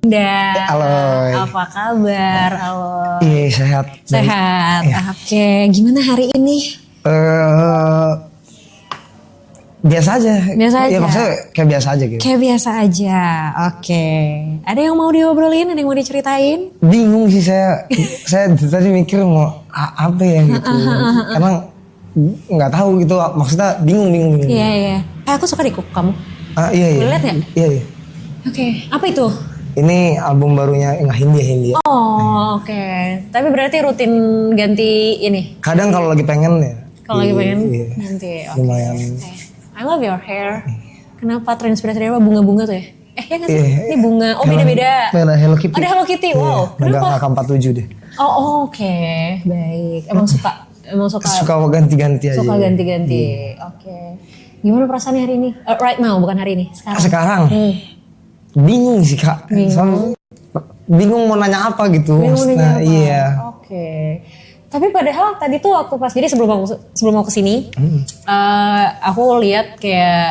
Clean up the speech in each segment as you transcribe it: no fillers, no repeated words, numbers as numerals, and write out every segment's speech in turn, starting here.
Udah. Halo. Apa kabar? Halo. Iya sehat. Sehat. Ya. Oke, gimana hari ini? Biasa aja. Biasa aja. Ya maksudnya kayak biasa aja gitu. Kayak biasa aja. Oke. Ada yang mau diobrolin? Ada yang mau diceritain? Bingung sih saya tadi mikir mau apa ya gitu. Karena nggak tahu gitu. Maksudnya bingung. Iya iya. Aku suka di kuku kamu. Iya. Boleh lihat nggak? Iya. Oke. Apa itu? Ini album barunya Hindi. Oh oke. Tapi berarti rutin ganti ini? Kadang kalau lagi pengen ya. Kalau lagi pengen iya. nanti. Oke. Lumayan. I love your hair. Kenapa terinspirasi dari apa? Bunga-bunga tuh ya? Ya nggak sih? Iya. Ini bunga. Oh beda-beda. Hello Kitty. Ada Hello Kitty. Wow. Iya, Kenapa? megang AK-47 deh. Oh oke. Baik. Emang suka Suka ganti-ganti aja. suka ganti-ganti. Oke. Gimana perasaannya hari ini? Right now, bukan hari ini. Sekarang. Sekarang bingung sih kak. Bingung mau nanya apa gitu. Bingung Maksudnya, nanya apa? iya. Oke. Tapi padahal tadi tuh waktu pas jadi sebelum mau kesini, aku lihat kayak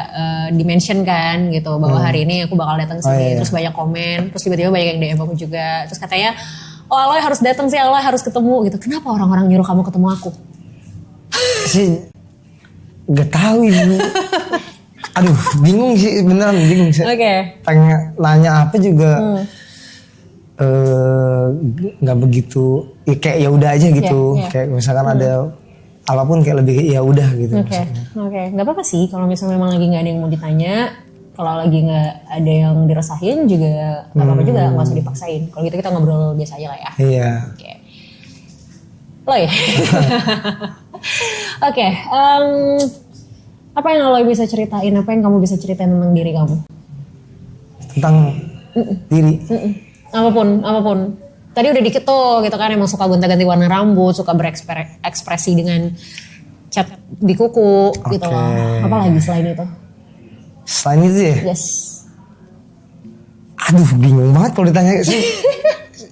dimention kan gitu bahwa hari ini aku bakal datang sini, iya. terus banyak komen, terus tiba-tiba banyak yang DM aku juga, terus katanya, oh Aloy harus datang sih, Aloy harus ketemu gitu. Kenapa orang-orang nyuruh kamu ketemu aku? Sih gak tahu ibu. Aduh bingung sih beneran bingung sih. Oke. Pengen nanya apa juga nggak begitu. Ya, kayak ya udah aja gitu. Iya. Kayak misalkan ada apapun kayak lebih ya udah gitu. Oke, nggak apa-apa sih kalau misalnya memang lagi nggak ada yang mau ditanya, kalau lagi nggak ada yang dirasain juga nggak apa-apa juga, nggak usah dipaksain. Kalau gitu kita ngobrol biasa aja lah ya. Iya. Oke. Loy. Oke. Apa yang Aloy bisa ceritain? Apa yang kamu bisa ceritain tentang diri kamu? Tentang diri. Apapun. Tadi udah dikit tuh gitu kan, emang suka gonta-ganti warna rambut, suka berekspresi dengan cat di kuku gitu loh. Apalagi selain itu? Selain itu ya. Yes. Aduh bingung banget kalau ditanya sih.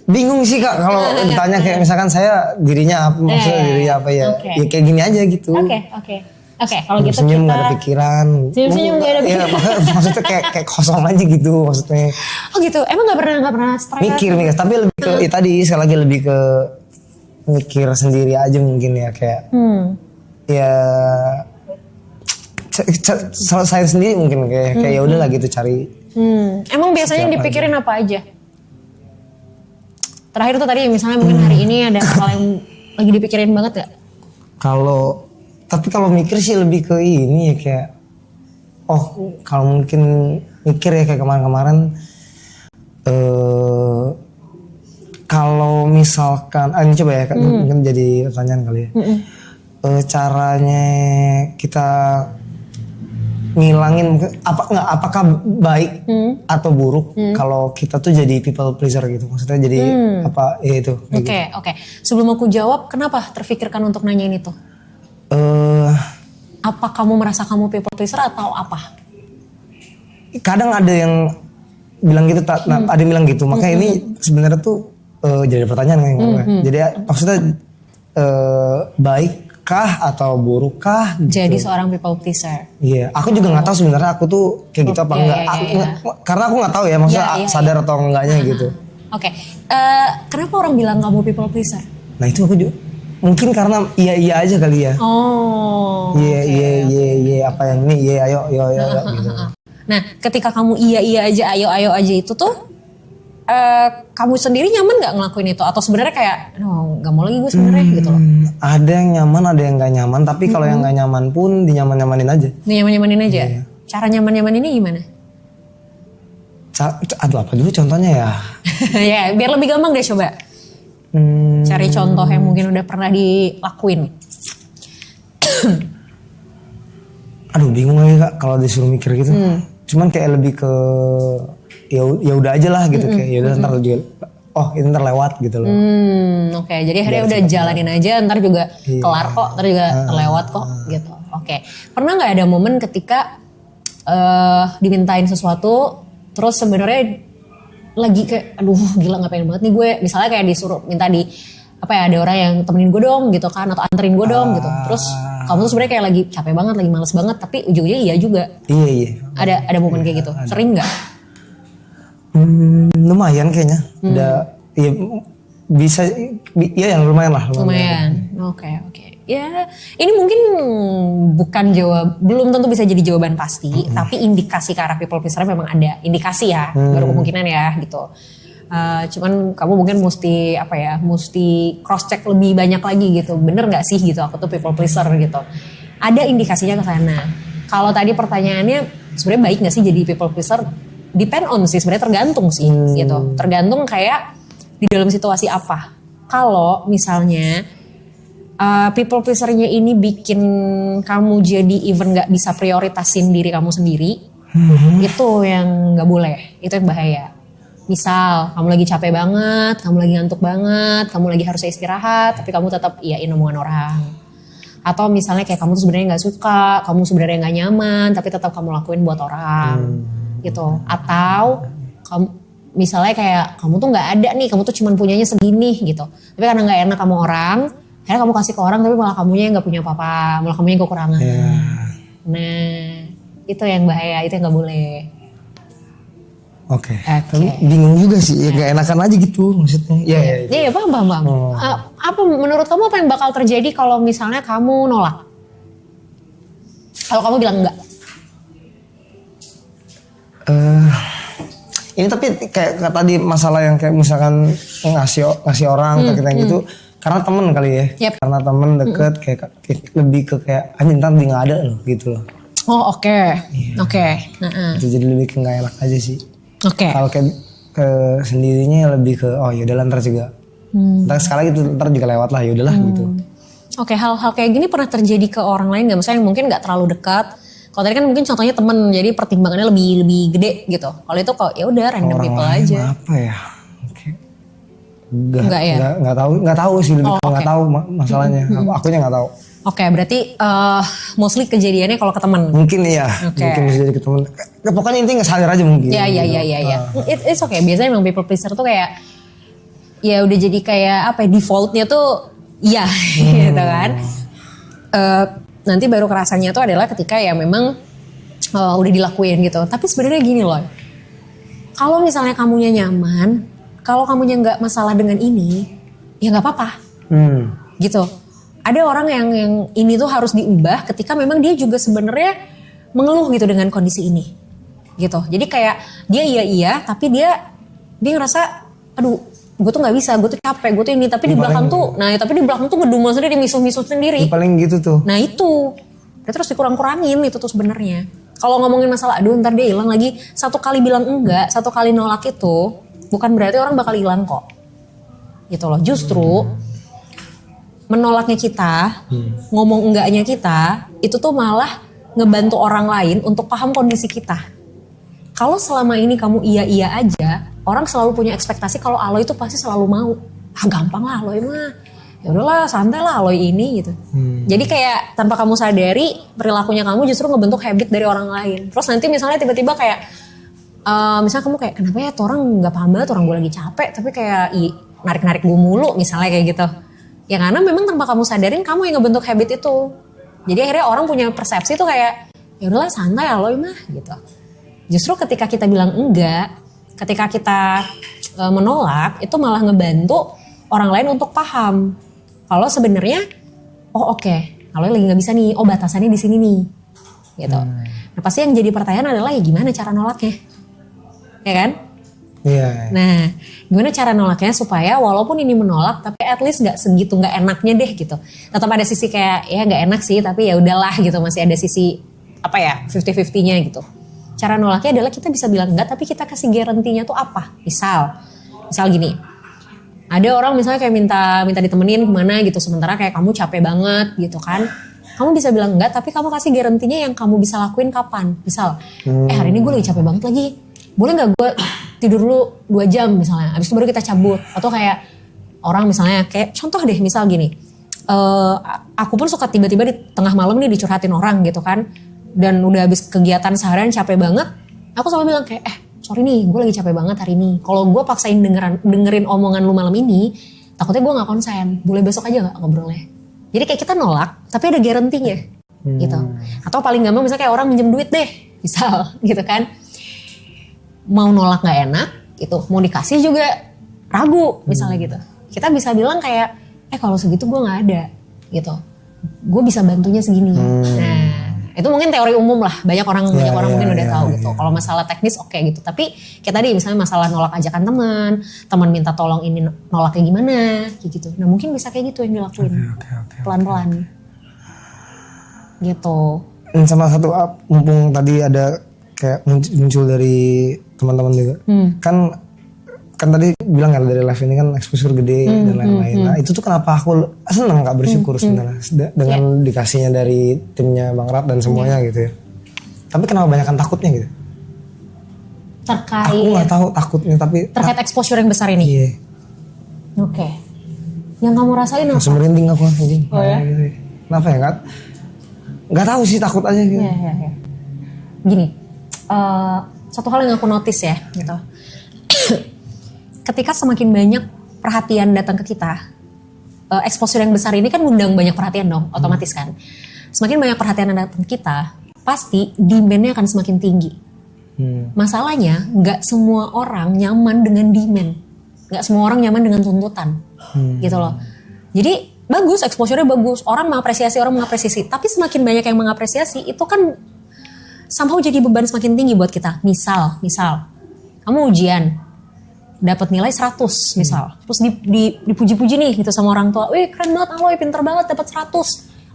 Bingung sih kak kalau ditanya kayak misalkan saya dirinya apa, maksudnya dirinya apa ya. Oke. Ya kayak gini aja gitu. Oke, kalau gitu Senyum kita gak ada pikiran. Senyum gak ada pikiran. Iya, maksudnya kayak kosong aja gitu maksudnya. Oh gitu, emang gak pernah stres? Mikir, tapi lebih ke ya tadi sekali lagi lebih ke mikir sendiri aja mungkin ya kayak. Ya selesai sendiri mungkin kayak ya udahlah gitu cari. Emang biasanya yang dipikirin apa aja? Terakhir tuh tadi misalnya mungkin hari ini ada hal yang lagi dipikirin banget gak? Tapi kalau mikir sih lebih ke ini ya kayak kalau mungkin mikir ya kayak kemarin-kemarin kalau misalkan ini coba ya mungkin jadi pertanyaan kali ya. Caranya kita ngilangin apakah baik atau buruk kalau kita tuh jadi people pleaser gitu, maksudnya jadi apa ya itu. Oke. Sebelum aku jawab, kenapa terfikirkan untuk nanyain itu? Apa kamu merasa kamu people pleaser atau apa? Kadang ada yang bilang gitu, ada yang bilang gitu. Makanya ini sebenarnya tuh jadi pertanyaan kan. Jadi maksudnya baikkah atau burukkah? Gitu. Jadi seorang people pleaser. Iya, aku juga nggak tahu sebenarnya aku tuh kayak gitu apa enggak. Karena aku nggak tahu ya, maksudnya sadar atau enggaknya gitu. Oke. Kenapa orang bilang kamu people pleaser? Nah itu aku juga. Mungkin karena iya aja kali ya. Oh. Iya apa yang ini ayo gitu. Nah, ketika kamu iya aja ayo aja itu tuh kamu sendiri nyaman nggak ngelakuin itu atau sebenarnya kayak nggak mau lagi gue sebenarnya gitu loh. Ada yang nyaman, ada yang nggak nyaman, tapi kalau yang nggak nyaman pun dinyaman-nyamanin aja. Dinyaman-nyamanin aja. Iya. Cara nyaman-nyaman ini gimana? Aduh apa dulu contohnya ya? Ya, biar lebih gampang deh coba. Cari contoh yang mungkin udah pernah dilakuin. Aduh bingung lagi kak kalau disuruh mikir gitu. Cuman kayak lebih ke ya udah aja lah gitu kayak ya udah ntar dia ini ntar lewat gitu loh. Oke, jadi akhirnya udah jalanin aja, ntar juga kelar kok, ntar juga terlewat kok gitu. Oke. Pernah nggak ada momen ketika dimintain sesuatu terus sebenarnya lagi kayak aduh gila nggak pengen banget nih gue, misalnya kayak disuruh minta ada orang yang temenin gue dong gitu kan, atau anterin gue dong gitu, terus kamu tuh sebenarnya kayak lagi capek banget, lagi males banget, tapi ujung-ujungnya iya juga. Iya Ada momen kayak gitu, sering nggak? Lumayan kayaknya. Udah ya bisa ya yang lumayan lah. Lumayan. Oke. Ya, ini mungkin bukan belum tentu bisa jadi jawaban pasti, tapi indikasi ke arah people pleaser memang ada. Indikasi ya, baru kemungkinan ya gitu. Cuman kamu mungkin mesti cross check lebih banyak lagi gitu. Bener nggak sih gitu aku tuh people pleaser gitu. Ada indikasinya ke sana. Kalau tadi pertanyaannya sebenarnya baik nggak sih jadi people pleaser? Depend on sih, sebenarnya tergantung sih gitu. Tergantung kayak di dalam situasi apa. Kalau misalnya people pleaser-nya ini bikin kamu jadi even gak bisa prioritasin diri kamu sendiri, itu yang gak boleh, itu yang bahaya. Misal kamu lagi capek banget, kamu lagi ngantuk banget, kamu lagi harus istirahat, tapi kamu tetap iyain omongan orang. Atau misalnya kayak kamu tuh sebenarnya gak suka, kamu sebenarnya gak nyaman, tapi tetap kamu lakuin buat orang, gitu. Atau kamu misalnya kayak kamu tuh gak ada nih, kamu tuh cuman punyanya segini gitu, tapi karena gak enak kamu orang, akhirnya kamu kasih ke orang tapi malah kamunya yang gak punya apa-apa, malah kamunya yang kekurangan. Nah, itu yang bahaya, itu yang gak boleh. Oke. Tapi bingung juga sih, ya gak enakan aja gitu maksudnya. Iya, paham. Apa menurut kamu apa yang bakal terjadi kalau misalnya kamu nolak? Kalau kamu bilang enggak? Ini tapi kayak tadi masalah yang kayak misalkan ngasih orang atau kita gitu. Karena temen kali ya, karena temen deket kayak lebih ke kayak ntar dia nggak ada loh gitu loh. Oh oke. Itu jadi lebih ke nggak enak aja sih. Kalau kayak ke sendirinya lebih ke yaudahlah ntar juga, ntar sekali gitu ntar juga lewat lah yaudahlah gitu. Hal-hal kayak gini pernah terjadi ke orang lain nggak? Misalnya mungkin nggak terlalu dekat. Kalau tadi kan mungkin contohnya temen, jadi pertimbangannya lebih gede gitu. Kalau itu kok ya udah random people aja. Apa ya? Nggak tahu sih, lebih nggak tahu masalahnya. Akunya nggak tahu. Berarti mostly kejadiannya kalau ke teman. Mungkin iya. Mungkin bisa jadi ke teman. Pokoknya intinya nggak sadar aja mungkin. Iya. It's okay. Biasanya memang people pleaser tuh kayak ya udah jadi kayak defaultnya tuh iya gitu kan. Nanti baru kerasanya tuh adalah ketika ya memang udah dilakuin gitu. Tapi sebenarnya gini loh. Kalau misalnya kamunya nyaman, kalau kamunya nggak masalah dengan ini, ya nggak apa-apa, gitu. Ada orang yang ini tuh harus diubah ketika memang dia juga sebenarnya mengeluh gitu dengan kondisi ini, gitu. Jadi kayak dia iya, tapi dia ngerasa, aduh, gue tuh nggak bisa, gue tuh capek, gue tuh ini, tapi di belakang tuh, ngedumel sendiri, misuh-misuh sendiri. Yang paling gitu tuh. Nah itu, dia terus dikurang-kurangin itu tuh sebenarnya. Kalau ngomongin masalah, aduh ntar dia hilang lagi, satu kali bilang enggak, satu kali nolak itu. Bukan berarti orang bakal hilang kok. Gitu loh. Justru menolaknya kita, ngomong enggaknya kita, itu tuh malah ngebantu orang lain untuk paham kondisi kita. Kalau selama ini kamu iya aja, orang selalu punya ekspektasi kalau Aloy itu pasti selalu mau. Gampang lah Aloy mah. Ya udahlah, santai lah Aloy ini gitu. Jadi kayak tanpa kamu sadari, perilakunya kamu justru ngebentuk habit dari orang lain. Terus nanti misalnya tiba-tiba kayak misalnya kamu kayak kenapa ya tuh orang gak paham banget, orang gue lagi capek tapi kayak narik-narik gue mulu misalnya kayak gitu. Ya karena memang tanpa kamu sadarin kamu yang ngebentuk habit itu. Jadi akhirnya orang punya persepsi tuh kayak ya udahlah santai Aloy mah gitu. Justru ketika kita bilang enggak, ketika kita menolak itu malah ngebantu orang lain untuk paham kalau sebenarnya Aloy lagi nggak bisa nih, batasannya di sini nih gitu. Nah pasti yang jadi pertanyaan adalah ya gimana cara nolaknya? Ya kan? Iya. Nah, gimana cara nolaknya supaya walaupun ini menolak, tapi at least nggak segitu nggak enaknya deh gitu. Tetap ada sisi kayak ya nggak enak sih, tapi ya udahlah gitu, masih ada sisi 50-50-nya gitu. Cara nolaknya adalah kita bisa bilang enggak, tapi kita kasih garantinya tuh apa? Misal gini, ada orang misalnya kayak minta ditemenin kemana gitu, sementara kayak kamu capek banget gitu kan. Kamu bisa bilang enggak, tapi kamu kasih garantinya yang kamu bisa lakuin kapan. Misal, hari ini gue lagi capek banget lagi. Boleh gak gue tidur dulu 2 jam misalnya, abis itu baru kita cabut. Atau kayak orang misalnya kayak contoh deh misal gini, aku pun suka tiba-tiba di tengah malam nih dicurhatin orang gitu kan. Dan udah habis kegiatan seharian capek banget, aku selalu bilang kayak sorry nih gue lagi capek banget hari ini. Kalau gue paksain dengerin omongan lu malam ini, takutnya gue gak konsen, boleh besok aja gak ngobrolnya. Jadi kayak kita nolak tapi ada garantinya gitu. Atau paling gampang misalnya kayak orang minjem duit deh misal gitu kan. Mau nolak gak enak, gitu. Mau dikasih juga ragu misalnya gitu. Kita bisa bilang kayak kalau segitu gue nggak ada gitu. Gue bisa bantunya segini. Nah, itu mungkin teori umum lah. Banyak orang mungkin udah tahu gitu. Kalau masalah teknis oke gitu. Tapi kayak tadi misalnya masalah nolak ajakan teman minta tolong ini nolaknya gimana kayak gitu. Nah, mungkin bisa kayak gitu yang dilakuin. Pelan-pelan. Gitu. Dan sama satu mumpung tadi ada kayak muncul dari teman-teman juga. Kan tadi bilang kan dari live ini kan exposure gede dan lain-lain. Nah itu tuh kenapa aku seneng Kak, bersyukur sebenarnya dengan dikasihnya dari timnya Bang Rat dan semuanya gitu ya. Tapi kenapa banyak kan takutnya gitu? Terkait. Aku nggak tahu takutnya tapi. Terkait exposure yang besar ini. Iya. Oke. Yang kamu rasain apa? Langsung merinding aku anjing. Oh ya? Kenapa ya nggak tahu sih, takut aja gitu. Iya. Gini, satu hal yang aku notice ya gitu. Ketika semakin banyak perhatian datang ke kita, exposure yang besar ini kan ngundang banyak perhatian dong, otomatis kan. Semakin banyak perhatian yang datang ke kita, pasti demand-nya akan semakin tinggi. Masalahnya, nggak semua orang nyaman dengan demand, nggak semua orang nyaman dengan tuntutan, gitu loh. Jadi bagus, exposure-nya bagus, orang mengapresiasi, tapi semakin banyak yang mengapresiasi, itu kan somehow jadi beban semakin tinggi buat kita. Misal, kamu ujian, dapat nilai 100 misal, terus dipuji-puji nih gitu sama orang tua, wih keren banget Aloy, pinter banget dapat 100.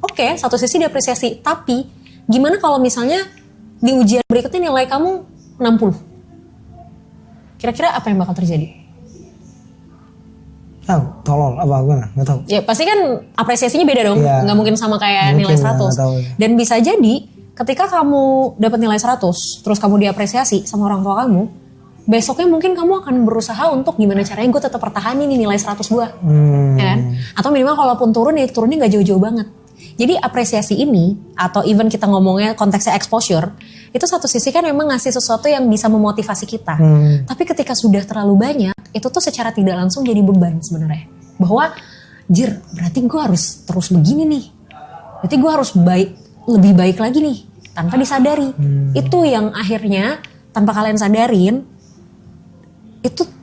Oke, satu sisi diapresiasi, tapi gimana kalau misalnya di ujian berikutnya nilai kamu 60? Kira-kira apa yang bakal terjadi? Tahu, tolong apa gue nggak tahu. Ya pasti kan apresiasinya beda dong, nggak mungkin sama kayak nilai 100. Dan bisa jadi ketika kamu dapat nilai 100, terus kamu diapresiasi sama orang tua kamu, besoknya mungkin kamu akan berusaha untuk gimana caranya gue tetap pertahanin nih nilai 100 gue. Ya kan? Atau minimal kalaupun turunnya nggak jauh-jauh banget. Jadi apresiasi ini, atau even kita ngomongnya konteksnya exposure, itu satu sisi kan memang ngasih sesuatu yang bisa memotivasi kita. Tapi ketika sudah terlalu banyak, itu tuh secara tidak langsung jadi beban sebenarnya. Bahwa, berarti gue harus terus begini nih. Berarti gue harus lebih baik lagi nih, tanpa disadari. Itu yang akhirnya, tanpa kalian sadarin,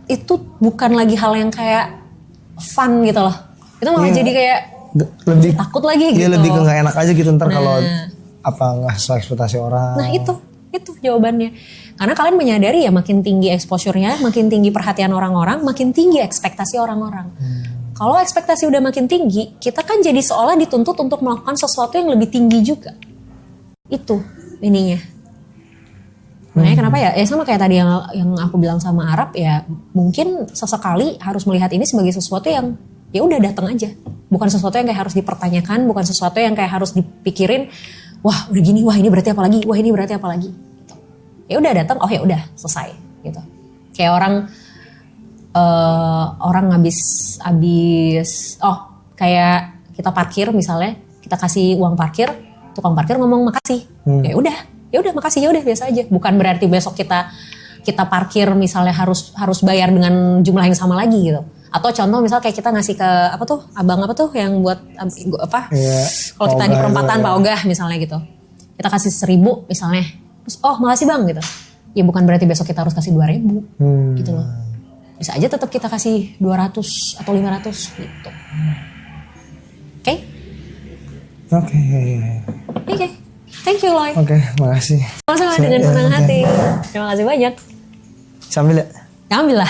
itu bukan lagi hal yang kayak fun gitu loh. Itu malah jadi kayak lebih takut lagi gitu. Iya, lebih ke gak enak aja gitu ntar kalau nggak sesuai ekspektasi orang. Nah itu jawabannya. Karena kalian menyadari ya makin tinggi exposure-nya, makin tinggi perhatian orang-orang, makin tinggi ekspektasi orang-orang. Kalau ekspektasi udah makin tinggi, kita kan jadi seolah dituntut untuk melakukan sesuatu yang lebih tinggi juga. Itu ininya. Makanya kenapa ya sama kayak tadi yang aku bilang sama Arab ya, mungkin sesekali harus melihat ini sebagai sesuatu yang ya udah datang aja, bukan sesuatu yang kayak harus dipertanyakan, bukan sesuatu yang kayak harus dipikirin, wah udah gini, wah ini berarti apa lagi, wah ini berarti apa lagi, gitu. Ya udah datang, oh ya udah selesai gitu. Kayak orang habis kayak kita parkir misalnya, kita kasih uang parkir, tukang parkir ngomong makasih, ya udah makasih, ya udah biasa aja. Bukan berarti besok kita parkir misalnya harus bayar dengan jumlah yang sama lagi gitu. Atau contoh misal kayak kita ngasih ke abang yang buat kalau kita di perempatan Pak Ogah misalnya gitu, kita kasih 1.000 misalnya, terus makasih bang gitu. Ya bukan berarti besok kita harus kasih 2.000 gitu loh. Bisa aja tetap kita kasih 200 atau 500 gitu. Oke. Thank you, Loy. Oke, makasih. Sama-sama dengan senang hati. Terima kasih banyak. Sambil ya? Ambil lah.